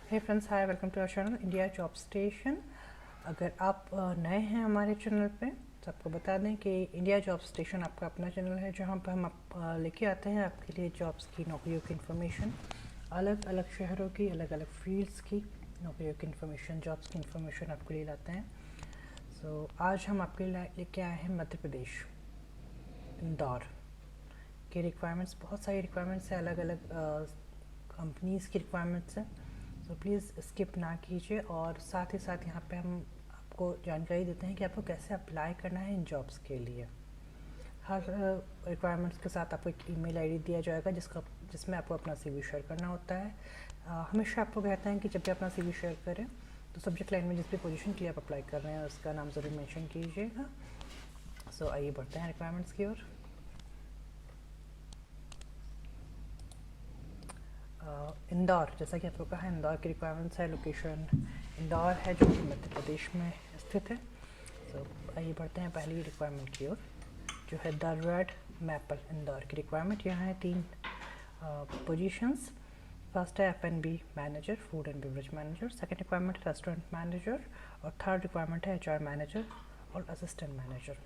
Hey friends, hi, welcome to our channel India job station. अगर आप नए हैं हमारे चैनल पे तो आपको बता दें कि इंडिया जॉब स्टेशन आपका अपना चैनल है जहां पर हम लेके आते हैं आपके लिए जॉब्स की, नौकरियों की इन्फॉर्मेशन, अलग अलग शहरों की, अलग अलग फील्ड्स की नौकरियों की इन्फॉर्मेशन, जॉब्स की इन्फॉर्मेशन आपके लिए लाते हैं। सो आज हम आपके लिए लेके आए हैं मध्य प्रदेश, इंदौर के रिक्वायरमेंट्स। बहुत सारी रिक्वायरमेंट्स हैं, अलग अलग कंपनीज़ की रिक्वायरमेंट्स हैं। तो प्लीज़ स्किप ना कीजिए। और साथ ही साथ यहाँ पे हम आपको जानकारी देते हैं कि आपको कैसे अप्लाई करना है इन जॉब्स के लिए। हर रिक्वायरमेंट्स के साथ आपको एक ईमेल आईडी दिया जाएगा जिसमें आपको अपना सीवी शेयर करना होता है। हमेशा आपको कहते हैं कि जब भी अपना सीवी शेयर करें तो सब्जेक्ट लाइन में जिस भी पोजीशन के लिए आप अप्लाई कर रहे हैं उसका नाम ज़रूर मेंशन कीजिएगा। सो आइए बढ़ते हैं रिक्वायरमेंट्स की ओर। इंदौर, जैसा कि आपको कहा, इंदौर की रिक्वायरमेंट्स है। लोकेशन इंदौर है जो कि मध्य प्रदेश में स्थित है। तो आइए बढ़ते हैं पहली रिक्वायरमेंट की ओर, जो है द रेड मैपल इंदौर की रिक्वायरमेंट। यहाँ है 3 पोजीशंस। फर्स्ट है F&B manager, food and beverage manager. Second requirement restaurant manager. और थर्ड रिक्वायरमेंट है HR मैनेजर और असिस्टेंट मैनेजर।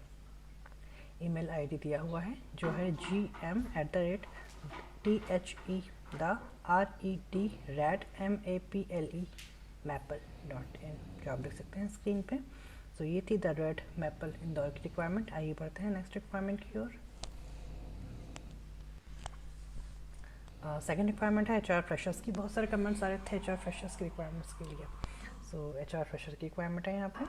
ईमेल आईडी दिया हुआ है जो है gm@redmaple.in, जो आप देख सकते हैं स्क्रीन पे। सो ये थी द रेड मैपल इंदौर की रिक्वायरमेंट। आइए बढ़ते हैं नेक्स्ट रिक्वायरमेंट की ओर। सेकेंड रिक्वायरमेंट है HR फ्रेशर्स की। बहुत सारे कमेंट्स आ रहे थे HR फ्रेशर्स की रिक्वायरमेंट्स के लिए। सो HR फ्रेशर की रिक्वायरमेंट है यहाँ पे।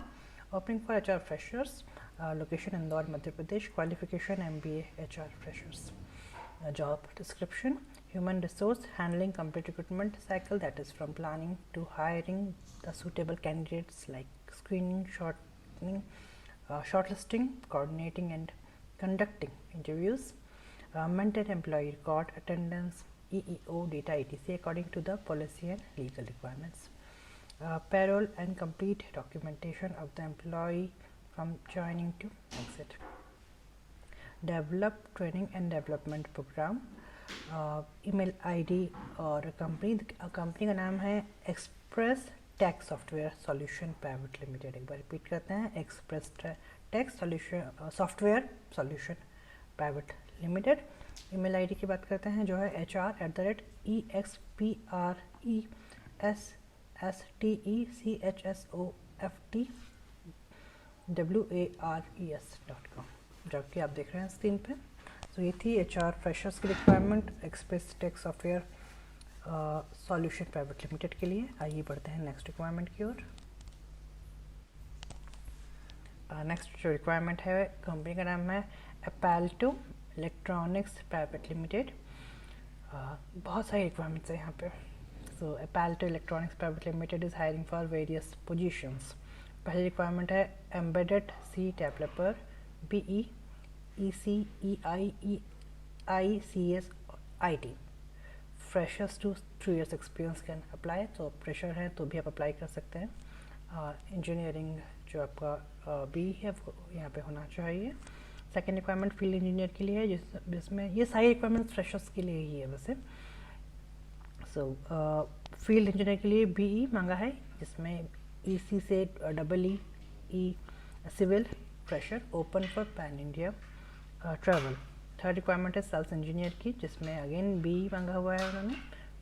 Opening for HR freshers, location Indore Madhya Pradesh. Qualification MBA HR freshers. Job description: human resource handling complete recruitment cycle, that is from planning to hiring the suitable candidates, like screening, shortlisting, coordinating and conducting interviews, maintain employee record, attendance, EEO data, etc. according to the policy and legal requirements. Payroll and complete documentation of the employee from joining to exit. Develop training and development program. Email ID और company का नाम है Express Tech software solution private limited. एक बार repeat करते हैं, Express Tech software solution private limited. Email ID की बात करते हैं जो है HR@expressocftwares.com, जो कि आप देख रहे हैं स्क्रीन पे। तो ये थी HR फ्रेशर्स की requirement Express Tech software solution private limited के लिए। आइए बढ़ते हैं नेक्स्ट रिक्वायरमेंट की ओर। नेक्स्ट जो रिक्वायरमेंट है कंपनी का नाम है एपाल्टो इलेक्ट्रॉनिक्स प्राइवेट लिमिटेड। बहुत सारी रिक्वायरमेंट्स है यहाँ पे। So Apalto electronics private limited is hiring for various positions. पहली रिक्वायरमेंट है embedded C developer, BE, EC, EI, EICS, IT। Freshers to 3 years experience can apply. तो फ्रेशर हैं तो भी आप अप्लाई कर सकते हैं। इंजीनियरिंग जो आपका BE है वो यहाँ पे होना चाहिए। सेकेंड रिक्वायरमेंट फील्ड इंजीनियर के लिए है जिसमें ये सारी रिक्वायरमेंट्स फ्रेशर्स के लिए ही है वैसे। सो फील्ड इंजीनियर के लिए BE मांगा है जिसमें EC से EE civil fresher, open for pan India travel. Third requirement है सेल्स इंजीनियर की जिसमें अगेन BE मांगा हुआ है उन्होंने।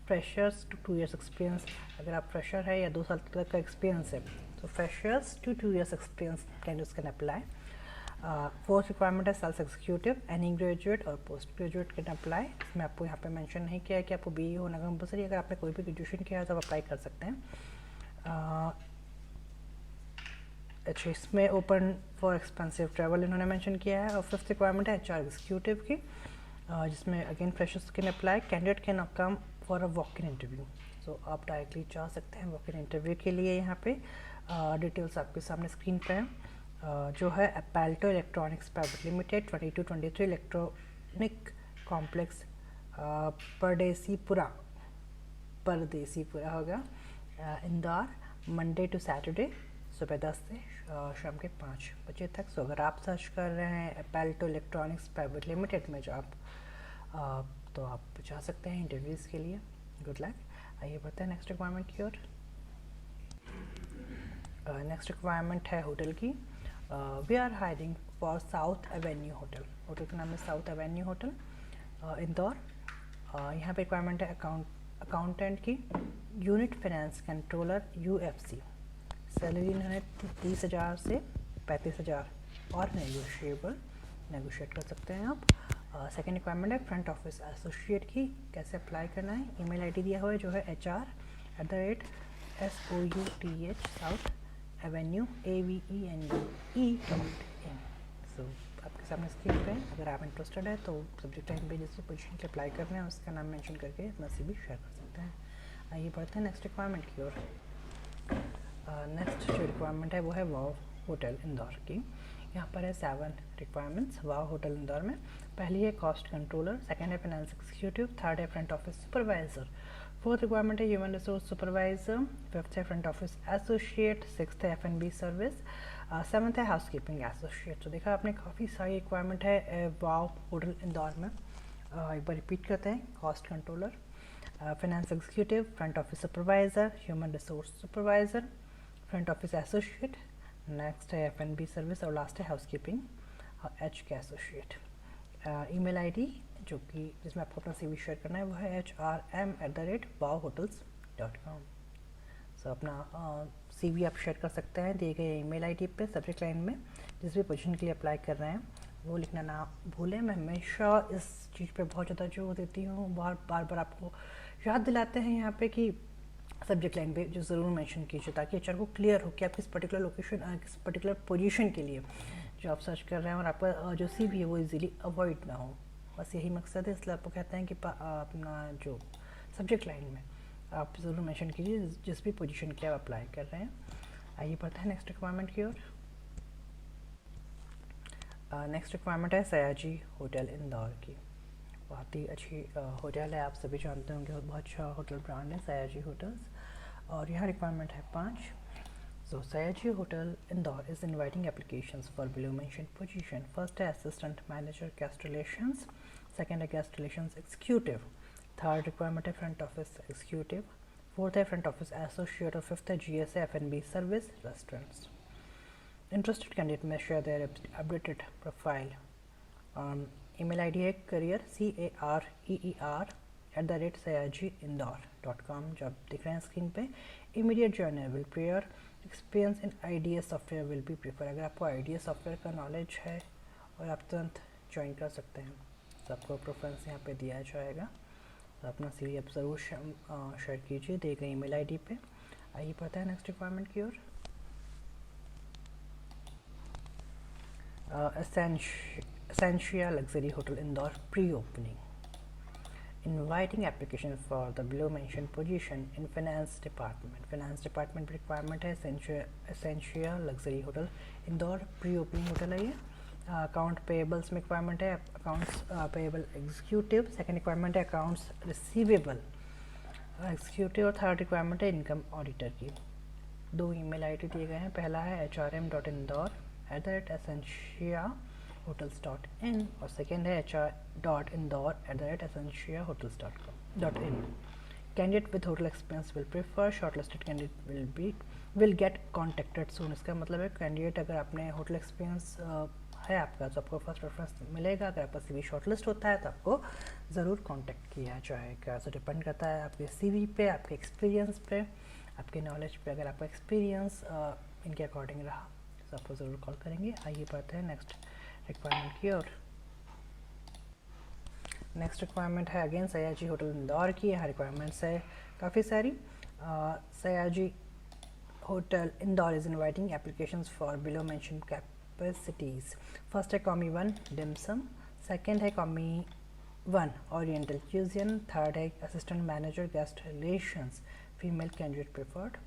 फ्रेशर्स टू 2 years एक्सपीरियंस, अगर आप फ्रेशर है या 2 साल तक का एक्सपीरियंस है तो freshers to 2 years experience can apply. Fourth requirement है सेल्स एग्जीक्यूटिव, एनी ग्रेजुएट और पोस्ट ग्रेजुएट कैन अप्लाई। इसमें आपको यहाँ पे मेंशन नहीं किया है कि आपको BE होना कंपलसरी। अगर आपने कोई भी ग्रेजुएशन किया है तो आप अप्लाई कर सकते हैं। अच्छा, इसमें ओपन फॉर एक्सपेंसिव ट्रैवल इन्होंने मेंशन किया है। और फिफ्थ रिक्वायरमेंट है HR एग्जीक्यूटिव की जिसमें again freshers can apply. Candidate can come for a walk in interview. So आप डायरेक्टली जा सकते हैं वॉक इन इंटरव्यू के लिए। यहाँ पे डिटेल्स आपके सामने स्क्रीन पे हैं। जो है Apalto electronics private limited, 2223 electronic complex, Pardesipura होगा, इंदौर, मंडे टू सैटरडे सुबह 10 से शाम के 5 बजे तक। सो अगर आप सर्च कर रहे हैं एपाल्टो इलेक्ट्रॉनिक्स प्राइवेट लिमिटेड में जॉब तो आप जा सकते हैं इंटरव्यूज़ के लिए। Good luck. आइए बढ़ते हैं नेक्स्ट रिक्वायरमेंट की ओर। नेक्स्ट रिक्वायरमेंट है होटल की. We are hiring for South Avenue hotel. Hotel का नाम है साउथ एवेन्यू होटल इंदौर. यहाँ पे रिक्वायरमेंट है अकाउंटेंट की, unit finance controller UFC. Salary इन्होंने 30,000 से 35,000 और नेगोशिएट कर सकते हैं आप. सेकेंड रिक्वायरमेंट है फ्रंट ऑफिस एसोसिएट की. कैसे अप्लाई करना है? ईमेल आईडी दिया हुआ है जो है HR@SOUTH साउथ एवेन्यू AVENUE.in. सो आपके सामने स्क्रीन पे है. अगर आप इंटरेस्टेड है तो सब्जेक्ट लाइन पे जिस पोजीशन के अप्लाई करना है उसका नाम मेंशन करके अपना CV शेयर कर सकते हैं. आइए बढ़ते हैं नेक्स्ट रिक्वायरमेंट की ओर. नेक्स्ट जो रिक्वायरमेंट है वो है वाव होटल इंदौर की. यहाँ पर है 7 रिक्वायरमेंट्स वाव होटल इंदौर में. पहली है कॉस्ट कंट्रोलर, सेकंड है फाइनेंस एग्जीक्यूटिव, थर्ड है front office supervisor, fourth requirement है ह्यूमन रिसोर्स सुपरवाइजर, फिफ्थ है फ्रंट ऑफिस एसोसिएट, सिक्स्थ है F&B सर्विस, सेवन्थ है हाउसकीपिंग एसोसिएट. तो देखा आपने काफ़ी सारी रिक्वायरमेंट है वाव होटल इंदौर में. एक बार रिपीट करते हैं. Cost controller, finance executive, front office supervisor, human resource supervisor, front office associate, next है F&B सर्विस और लास्ट है हाउसकीपिंग H के एसोसिएट. ईमेल आईडी जो कि जिसमें आपको अपना CV शेयर करना है वो है hrm@wowhotels.com. सो अपना CV आप शेयर कर सकते हैं दिए गए ईमेल आईडी पे. सब्जेक्ट लाइन में जिस भी पोजीशन के लिए अप्लाई कर रहे हैं वो लिखना ना भूलें. मैं हमेशा इस चीज़ पे बहुत ज़्यादा जोर देती हूँ, बार बार आपको याद दिलाते हैं यहाँ पे कि सब्जेक्ट लाइन पे जो ज़रूर मेंशन कीजिए ताकि HR को क्लियर हो कि आप किस पर्टिकुलर लोकेशन किस पर्टिकुलर पोजीशन के लिए जो आप सर्च कर रहे हैं और आपका जो CV है वो इजीली अवॉइड ना हो. बस यही मकसद है. इसलिए आपको कहते हैं कि अपना जो सब्जेक्ट लाइन में आप ज़रूर मेंशन कीजिए जिस भी पोजीशन के आप अप्लाई कर रहे हैं. आइए बढ़ते हैं नेक्स्ट रिक्वायरमेंट की ओर. नेक्स्ट रिक्वायरमेंट है सयाजी होटल इंदौर की. बहुत ही अच्छी होटल है, आप सभी जानते होंगे. बहुत अच्छा होटल ब्रांड है सयाजी होटल्स. और यहाँ रिक्वायरमेंट है 5. So Sayaji Hotel Indore is inviting applications for below mentioned position. First है assistant manager guest relations, second है guest relations executive, third requirement है front office executive, fourth है front office associate और fifth है GSA F&B service restaurants. Interested candidate may share their updated profile. Email ID है career career@sayajiindore.com जो आप दिख रहे हैं स्क्रीन पे. Immediate joiner will prior experience in IDS software will be prefer. अगर आपको IDS सॉफ्टवेयर का नॉलेज है और आप तुरंत ज्वाइन कर सकते हैं तो आपको प्रेफरेंस यहाँ पे दिया जाएगा. तो अपना CV आप ज़रूर शेयर कीजिए दिए गए ईमेल आईडी पे. आइए पढ़ते हैं नेक्स्ट रिक्वायरमेंट की ओर. Essentia luxury hotel Indore pre opening. Inviting application for the below mentioned position in finance department. Finance department requirement है Essentia Luxury Hotel Indore pre opening hotel है ये. अकाउंट पेबल्स में रिक्वायरमेंट है accounts payable executive. Second requirement है accounts receivable executive और third requirement है income auditor की. 2 email ID दिए गए हैं. पहला है hrm.indore@essentiahotels.in और सेकेंड है hr.indore@essentiahotels.in. Candidate with hotel experience will prefer. Shortlisted candidate will get contacted soon. इसका मतलब है कैंडिडेट अगर आपने होटल एक्सपीरियंस है आपका तो आपको फर्स्ट प्रेफरेंस मिलेगा. अगर आपका CV शॉर्टलिस्ट होता है तो आपको ज़रूर कांटेक्ट किया जाएगा. सो डिपेंड करता है आपके CV पे, आपके एक्सपीरियंस पे, आपके नॉलेज पे. अगर आपका एक्सपीरियंस इनके अकॉर्डिंग रहा तो आपको ज़रूर कॉल करेंगे. आइए बढ़ते हैं नेक्स्ट रिक्वायरमेंट की ओर. नेक्स्ट रिक्वायरमेंट है अगेन सयाजी होटल इंदौर की. यहाँ रिक्वायरमेंट्स है काफ़ी सारी. Sayaji hotel Indore is inviting applications for below mention capacities. First है कॉमी 1 डिमसम, सेकंड है कॉमी 1 ओरिएंटल क्यूजियन, थर्ड है assistant manager guest relations female candidate preferred,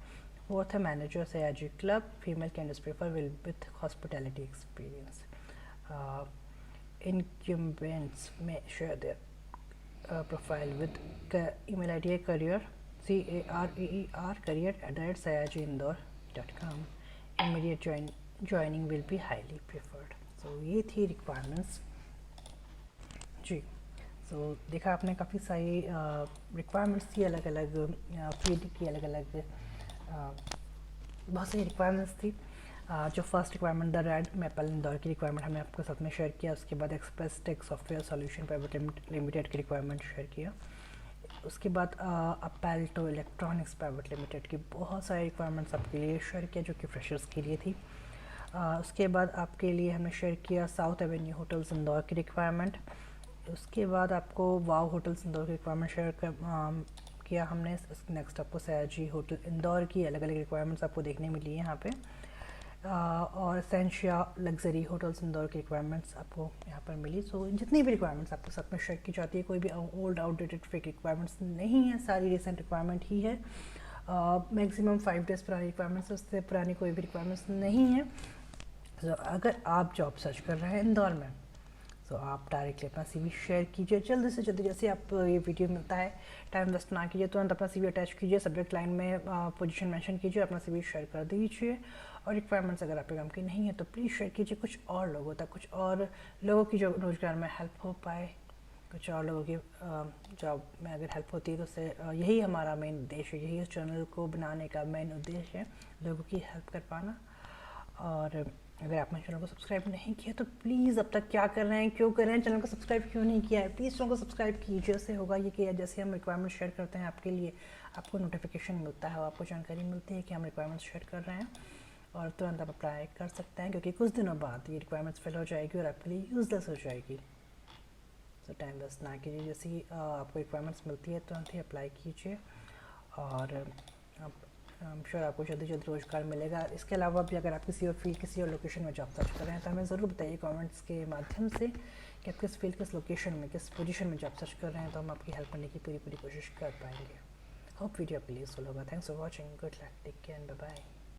fourth है manager Sayaji club female candidate prefer will with hospitality experience. Incumbents may share their profile with email ID career career@sayajiindore.com. Immediate joining will be highly preferred. So ये थी requirements जी. So देखा आपने काफ़ी सारी requirements थी अलग अलग फील्ड की अलग अलग बहुत सारी रिक्वायरमेंट्स थी। जो first requirement the red maple Indore की रिक्वायरमेंट हमने आपके साथ में शेयर किया, उसके बाद Express Tech software solution private limited की रिक्वायरमेंट शेयर किया, उसके बाद अपेल्टो इलेक्ट्रॉनिक्स प्राइवेट लिमिटेड की बहुत सारी रिक्वायरमेंट्स आपके लिए शेयर किया जो कि फ्रेशर्स के लिए थी। उसके बाद आपके लिए हमने शेयर किया साउथ एवेन्यू होटल्स इंदौर की रिक्वायरमेंट। उसके बाद आपको वाव होटल्स इंदौर की रिक्वायरमेंट शेयर किया हमने। नेक्स्ट आपको सयाजी होटल इंदौर की अलग अलग रिक्वायरमेंट्स आपको देखने मिली है यहाँ पे। और सेंशिया लग्जरी होटल्स इंदौर की रिक्वायरमेंट्स आपको यहाँ पर मिली। सो जितनी भी रिक्वायरमेंट्स आपको साथ में शेयर की जाती है, कोई भी ओल्ड आउटडेटेड फेक रिक्वायरमेंट्स नहीं है, सारी रिसेंट रिक्वायरमेंट ही है। मैक्सिमम 5 डेज़ पुरानी रिक्वायरमेंट्स, उससे पुरानी कोई भी रिक्वायरमेंट्स नहीं है। तो अगर आप जॉब सर्च कर रहे हैं इंदौर में, तो आप डायरेक्टली अपना CV शेयर कीजिए जल्दी से जल्दी। जैसे आप ये वीडियो मिलता है, टाइम वेस्ट ना कीजिए, तुरंत अपना CV अटैच कीजिए, सब्जेक्ट लाइन में पोजीशन मेंशन कीजिए, अपना CV शेयर कर दीजिए। और रिक्वायरमेंट्स अगर आपके काम की नहीं है तो प्लीज़ शेयर कीजिए कुछ और लोगों तक, कुछ और लोगों की जो रोज़गार में हेल्प हो पाए, कुछ और लोगों की जॉब में अगर हेल्प होती है तो उससे यही हमारा मेन उद्देश्य है, यही इस चैनल को बनाने का मेन उद्देश्य है, लोगों की हेल्प कर पाना। और अगर आपने चैनल को सब्सक्राइब नहीं किया तो प्लीज़ अब तक क्या कर रहे हैं, क्यों कर रहे हैं, चैनल को सब्सक्राइब क्यों नहीं किया है, प्लीज़ चैनल को सब्सक्राइब कीजिए। उससे होगा ये कि जैसे हम रिक्वायरमेंट शेयर करते हैं आपके लिए, आपको नोटिफिकेशन मिलता है और आपको जानकारी मिलती है कि हम रिक्वायरमेंट्स शेयर कर रहे हैं, और तुरंत आप अप्लाई कर सकते हैं, क्योंकि कुछ दिनों बाद ये रिक्वायरमेंट्स फिल हो जाएगी और आपके लिए यूजलेस हो जाएगी। तो टाइम वेस्ट ना कीजिए, जैसे ही आपको रिक्वायरमेंट्स मिलती है तुरंत ही अप्लाई कीजिए, और आई एम श्योर आपको जल्दी जल्दी रोज़गार मिलेगा। इसके अलावा भी अगर आप किसी और फील्ड, किसी और लोकेशन में जॉब सर्च कर रहे हैं तो हमें ज़रूर बताइए कमेंट्स के माध्यम से कि आप किस फील्ड, किस लोकेशन में, किस पोजीशन में जॉब सर्च कर रहे हैं, तो हम आपकी हेल्प करने की पूरी कोशिश कर पाएंगे। होप वीडियो आपके लिए यूजफुल होगा। Thanks for watching, good luck, take care and bye bye.